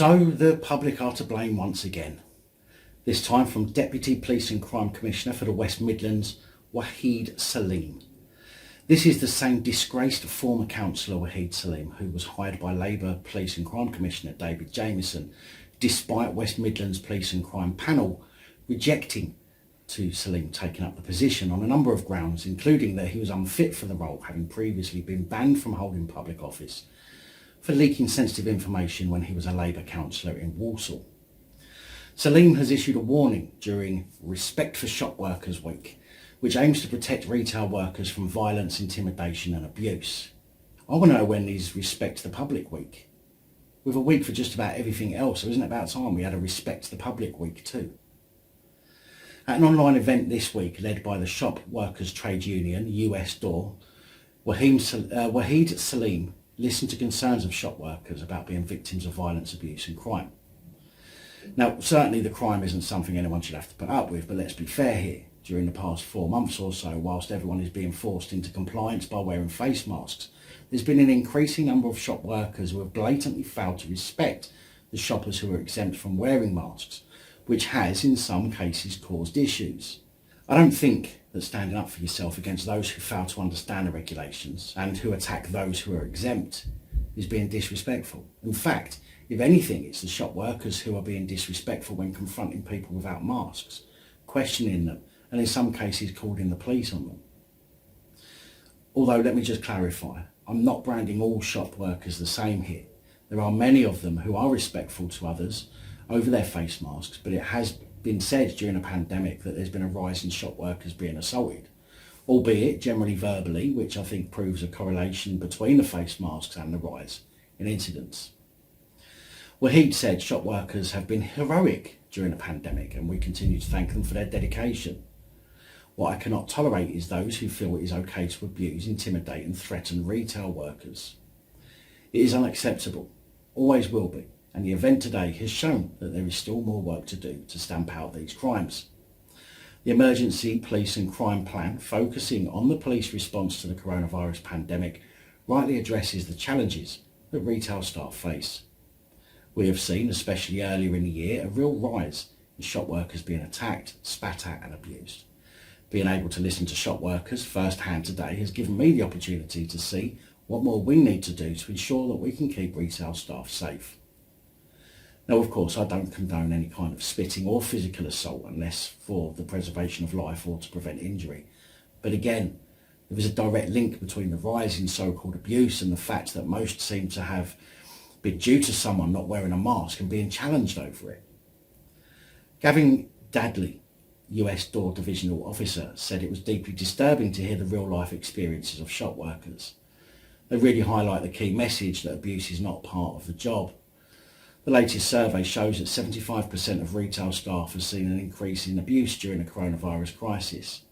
So the public are to blame once again, this time from Deputy Police and Crime Commissioner for the West Midlands, Waheed Saleem. This is the same disgraced former councillor Waheed Saleem who was hired by Labour Police and Crime Commissioner David Jamieson, despite West Midlands Police and Crime Panel rejecting Saleem taking up the position on a number of grounds, including that he was unfit for the role, having previously been banned from holding public office for leaking sensitive information when he was a Labour councillor in Walsall. Saleem has issued a warning during Respect for Shop Workers Week, which aims to protect retail workers from violence, intimidation and abuse. I want to know when is Respect the Public Week? With a week for just about everything else, so isn't it about time we had a Respect the Public Week too? At an online event this week led by the Shop Workers Trade Union, USDAW, Waheed Saleem listened to concerns of shop workers about being victims of violence, abuse and crime. Now, certainly the crime isn't something anyone should have to put up with, but let's be fair here. During the past 4 months or so, whilst everyone is being forced into compliance by wearing face masks, there's been an increasing number of shop workers who have blatantly failed to respect the shoppers who are exempt from wearing masks, which has, in some cases, caused issues. I don't think that standing up for yourself against those who fail to understand the regulations and who attack those who are exempt is being disrespectful. In fact, if anything, it's the shop workers who are being disrespectful when confronting people without masks, questioning them, and in some cases calling the police on them. Although, let me just clarify, I'm not branding all shop workers the same here. There are many of them who are respectful to others over their face masks, but it has been said during a pandemic that there's been a rise in shop workers being assaulted, albeit generally verbally, which I think proves a correlation between the face masks and the rise in incidents. Waheed said shop workers have been heroic during the pandemic and we continue to thank them for their dedication. What I cannot tolerate is those who feel it is okay to abuse, intimidate and threaten retail workers. It is unacceptable, always will be, and the event today has shown that there is still more work to do to stamp out these crimes. The Emergency Police and Crime Plan, focusing on the police response to the coronavirus pandemic, rightly addresses the challenges that retail staff face. We have seen, especially earlier in the year, a real rise in shop workers being attacked, spat at and abused. Being able to listen to shop workers firsthand today has given me the opportunity to see what more we need to do to ensure that we can keep retail staff safe. Now, of course, I don't condone any kind of spitting or physical assault unless for the preservation of life or to prevent injury. But again, there is a direct link between the rise in so-called abuse and the fact that most seem to have been due to someone not wearing a mask and being challenged over it. Gavin Dadley, USDAW Divisional Officer, said it was deeply disturbing to hear the real-life experiences of shop workers. They really highlight the key message that abuse is not part of the job. The latest survey shows that 75% of retail staff have seen an increase in abuse during the coronavirus crisis.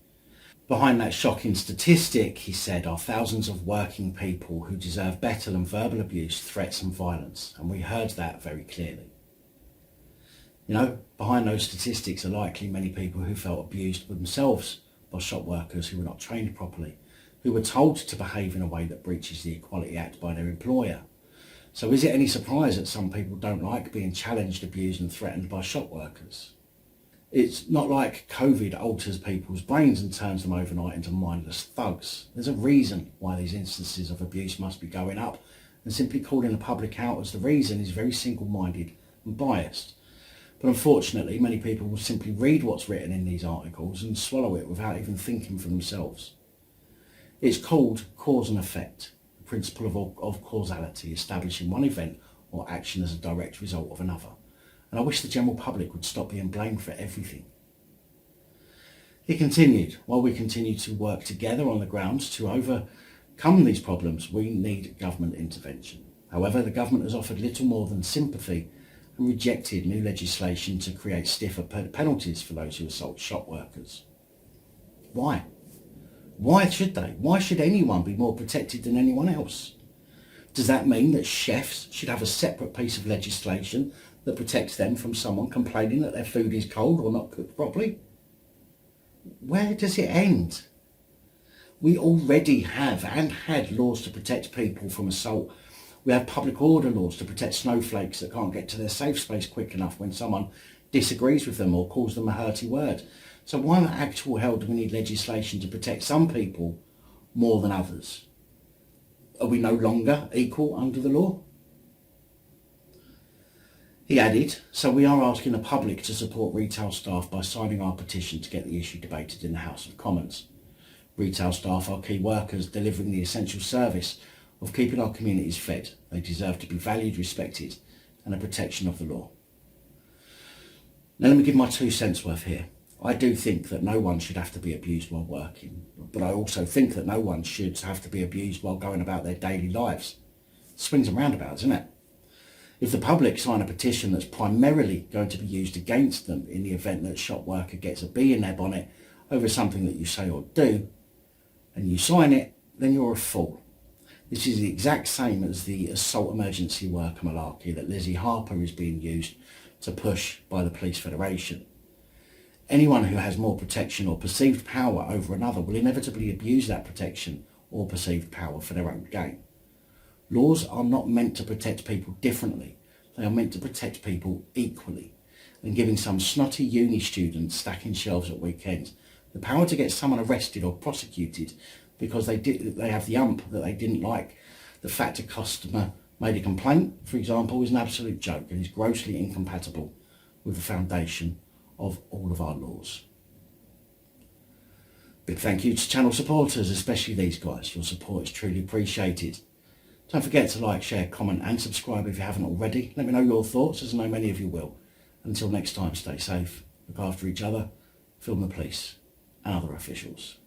Behind that shocking statistic, he said, are thousands of working people who deserve better than verbal abuse, threats and violence, and we heard that very clearly. You know, behind those statistics are likely many people who felt abused themselves by shop workers who were not trained properly, who were told to behave in a way that breaches the Equality Act by their employer. So is it any surprise that some people don't like being challenged, abused and threatened by shop workers? It's not like COVID alters people's brains and turns them overnight into mindless thugs. There's a reason why these instances of abuse must be going up, and simply calling the public out as the reason is very single-minded and biased. But unfortunately, many people will simply read what's written in these articles and swallow it without even thinking for themselves. It's called cause and effect, the principle of causality, establishing one event or action as a direct result of another. And I wish the general public would stop being blamed for everything. He continued, while we continue to work together on the grounds to overcome these problems, we need government intervention. However, the government has offered little more than sympathy and rejected new legislation to create stiffer penalties for those who assault shop workers. Why? Why should they? Why should anyone be more protected than anyone else? Does that mean that chefs should have a separate piece of legislation that protects them from someone complaining that their food is cold or not cooked properly? Where does it end? We already have and had laws to protect people from assault We have public order laws to protect snowflakes that can't get to their safe space quick enough when someone disagrees with them or calls them a hurty word. So why the actual hell do we need legislation to protect some people more than others? Are we no longer equal under the law? He added, so we are asking the public to support retail staff by signing our petition to get the issue debated in the House of Commons. Retail staff are key workers delivering the essential service of keeping our communities fed. They deserve to be valued, respected and the protection of the law. Now let me give my 2 cents worth here. I do think that no one should have to be abused while working, but I also think that no one should have to be abused while going about their daily lives. Swings and roundabouts, isn't it? If the public sign a petition that's primarily going to be used against them in the event that a shop worker gets a bee in their bonnet over something that you say or do, and you sign it, then you're a fool. This is the exact same as the assault emergency worker malarkey that Lizzie Harper is being used to push by the Police Federation. Anyone who has more protection or perceived power over another will inevitably abuse that protection or perceived power for their own gain. Laws are not meant to protect people differently. They are meant to protect people equally. And giving some snotty uni student stacking shelves at weekends the power to get someone arrested or prosecuted because they have the ump that they didn't like the fact a customer made a complaint, for example, is an absolute joke and is grossly incompatible with the foundation of all of our laws. Big thank you to channel supporters, especially these guys. Your support is truly appreciated. Don't forget to like, share, comment and subscribe if you haven't already. Let me know your thoughts, as I know many of you will. Until next time, stay safe, look after each other, film the police and other officials.